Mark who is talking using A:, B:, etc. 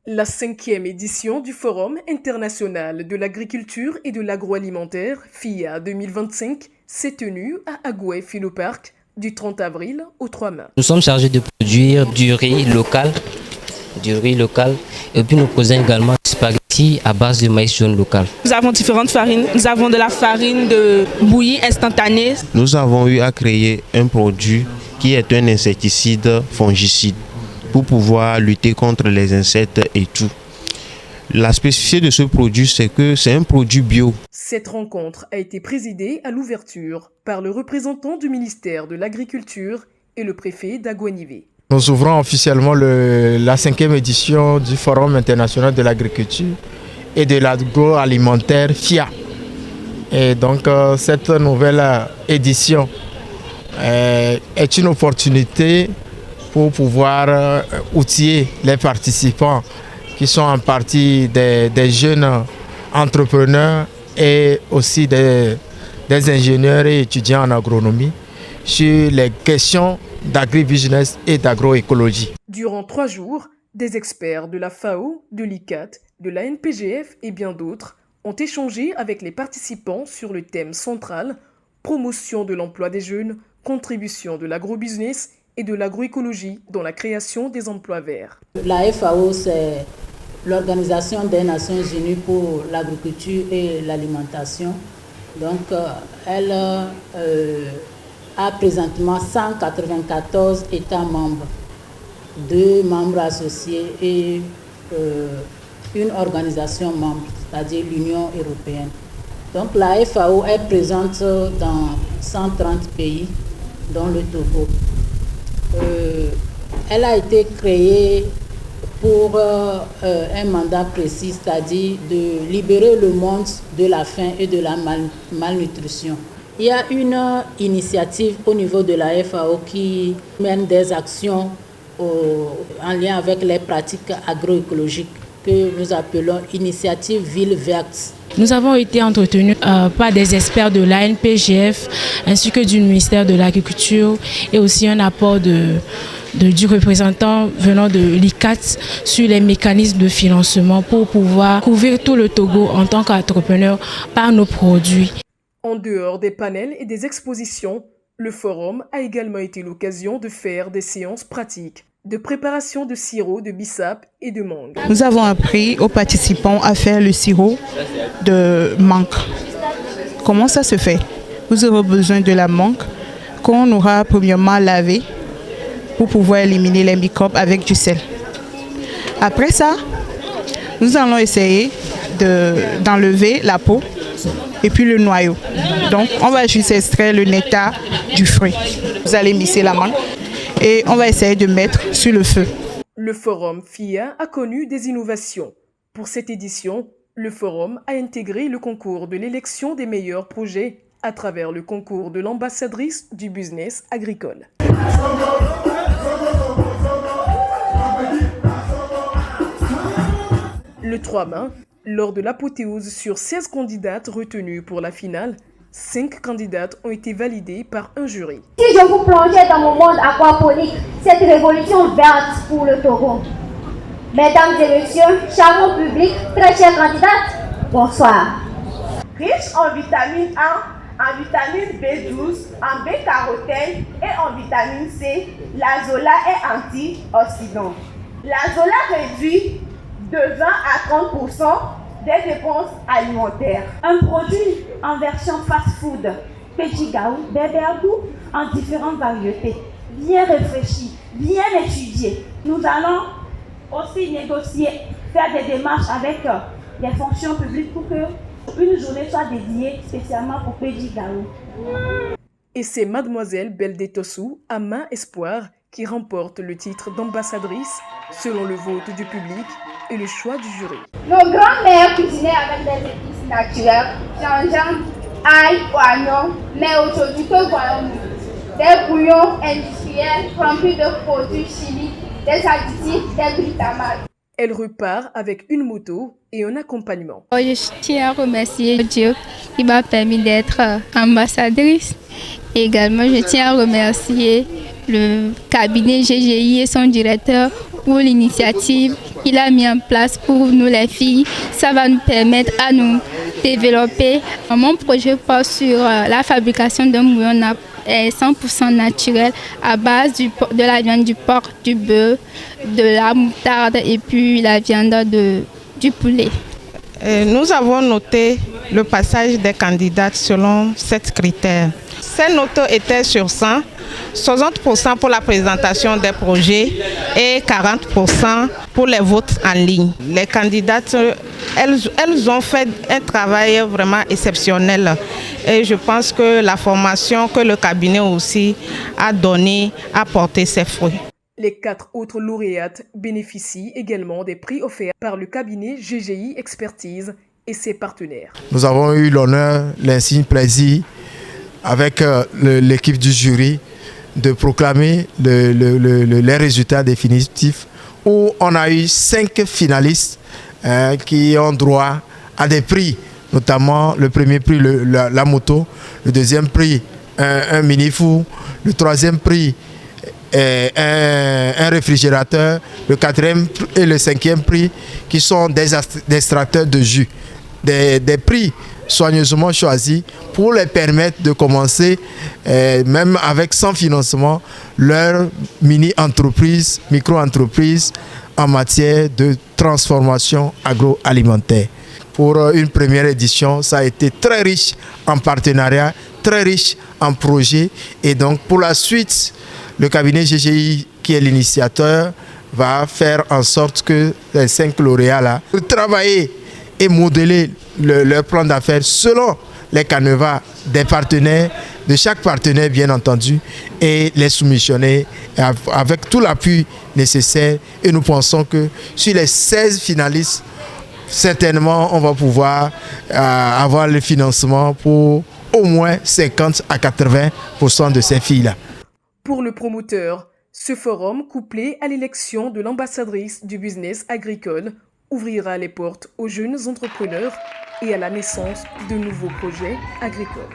A: La 5e édition du Forum international de l'agriculture et de l'agroalimentaire, FIA 2025, s'est tenue à Agoué Philopark du 30 avril au 3 mai.
B: Nous sommes chargés de produire du riz local, et puis nous produisons également des spaghettis à base de maïs jaune local.
C: Nous avons différentes farines. Nous avons de la farine de bouillie instantanée.
D: Nous avons eu à créer un produit qui est un insecticide fongicide pour pouvoir lutter contre les insectes et tout. La spécificité de ce produit, c'est que c'est un produit bio.
A: Cette rencontre a été présidée à l'ouverture par le représentant du ministère de l'Agriculture et le préfet d'Agoué-Nivé.
E: Nous ouvrons officiellement la 5e édition du Forum international de l'agriculture et de l'agroalimentaire FIA. Et donc cette nouvelle édition est une opportunité pour pouvoir outiller les participants qui sont en partie des jeunes entrepreneurs et aussi des ingénieurs et étudiants en agronomie sur les questions d'agribusiness et d'agroécologie.
A: Durant 3 jours, des experts de la FAO, de l'ICAT, de la NPGF et bien d'autres ont échangé avec les participants sur le thème central « Promotion de l'emploi des jeunes, contribution de l'agrobusiness et de l'agroécologie dans la création des emplois verts ».
F: La FAO, c'est l'Organisation des Nations Unies pour l'agriculture et l'alimentation. Donc, elle a présentement 194 États membres, 2 membres associés et une organisation membre, c'est-à-dire l'Union européenne. Donc, la FAO est présente dans 130 pays, dont le Togo. Elle a été créée pour un mandat précis, c'est-à-dire de libérer le monde de la faim et de la malnutrition. Il y a une initiative au niveau de la FAO qui mène des actions en lien avec les pratiques agroécologiques que nous appelons Initiative Ville Verte.
G: Nous avons été entretenus par des experts de l'ANPGF ainsi que du ministère de l'Agriculture et aussi un apport du représentant venant de l'ICAT sur les mécanismes de financement pour pouvoir couvrir tout le Togo en tant qu'entrepreneur par nos produits.
A: En dehors des panels et des expositions, le forum a également été l'occasion de faire des séances pratiques de préparation de sirop de bissap et de mangue.
H: Nous avons appris aux participants à faire le sirop de mangue. Comment ça se fait? Vous aurez besoin de la mangue qu'on aura premièrement lavée pour pouvoir éliminer les microbes avec du sel. Après ça, nous allons essayer d'enlever la peau et puis le noyau. Donc, on va juste extraire le nectar du fruit. Vous allez misser la mangue et on va essayer de mettre sur le feu.
A: Le forum FIA a connu des innovations. Pour cette édition, le forum a intégré le concours de l'élection des meilleurs projets à travers le concours de l'ambassadrice du business agricole. Le 3 mai, lors de l'apothéose sur 16 candidates retenues pour la finale, 5 candidates ont été validées par un jury.
I: Si je vous plongeais dans mon monde aquaponique, cette révolution verte pour le Togo. Mesdames et messieurs, charmant public, très chère candidate, bonsoir.
J: Riche en vitamine A, en vitamine B12, en bêta-carotène et en vitamine C, l'azola est antioxydant. L'azola réduit de 20 à 30% des dépenses alimentaires.
K: Un produit en version fast-food, petit gaou, béberdou, en différentes variétés, bien réfléchi, bien étudié. Nous allons aussi négocier, faire des démarches avec les fonctions publiques pour qu'une journée soit dédiée spécialement pour Petit Gaou.
A: Et c'est mademoiselle Beldetossou, Ama Espoir, qui remporte le titre d'ambassadrice selon le vote du public et le choix du jury.
I: Nos grands-mères cuisinaient avec des épices naturelles, gingembre, ail, oignon, mais aujourd'hui que voyons-nous? Des bouillons industriels remplis de produits chimiques, des additifs, des glutamates.
A: Elle repart avec une moto et un accompagnement.
L: Je tiens à remercier Dieu qui m'a permis d'être ambassadrice. Et également, je tiens à remercier le cabinet GGI et son directeur pour l'initiative qu'il a mis en place pour nous les filles. Ça va nous permettre à nous développer. Mon projet porte sur la fabrication d'un bouillon 100% naturel à base de la viande du porc, du bœuf, de la moutarde et puis la viande du poulet.
H: Nous avons noté le passage des candidates selon 7 critères. Ces notes étaient sur 100, 60% pour la présentation des projets et 40% pour les votes en ligne. Les candidates, elles ont fait un travail vraiment exceptionnel et je pense que la formation que le cabinet aussi a donnée a porté ses fruits.
A: Les 4 autres lauréates bénéficient également des prix offerts par le cabinet GGI Expertise et ses partenaires.
E: Nous avons eu l'honneur, l'insigne plaisir, avec l'équipe du jury, de proclamer les résultats définitifs où on a eu 5 finalistes qui ont droit à des prix, notamment le premier prix, la moto, le deuxième prix, un mini-four, le troisième prix, un réfrigérateur, le 4e et le 5e prix qui sont des extracteurs de jus. Des prix soigneusement choisis pour les permettre de commencer, même avec sans financement, leur mini-entreprise, micro-entreprise en matière de transformation agroalimentaire. Pour une première édition, ça a été très riche en partenariats, très riche en projets et donc pour la suite, le cabinet GGI, qui est l'initiateur, va faire en sorte que les 5 lauréats-là travaillent et modeler leur plan d'affaires selon les canevas des partenaires, de chaque partenaire bien entendu, et les soumissionner avec tout l'appui nécessaire. Et nous pensons que sur les 16 finalistes, certainement on va pouvoir avoir le financement pour au moins 50 à 80% de ces filles-là.
A: Pour le promoteur, ce forum, couplé à l'élection de l'ambassadrice du business agricole, ouvrira les portes aux jeunes entrepreneurs et à la naissance de nouveaux projets agricoles.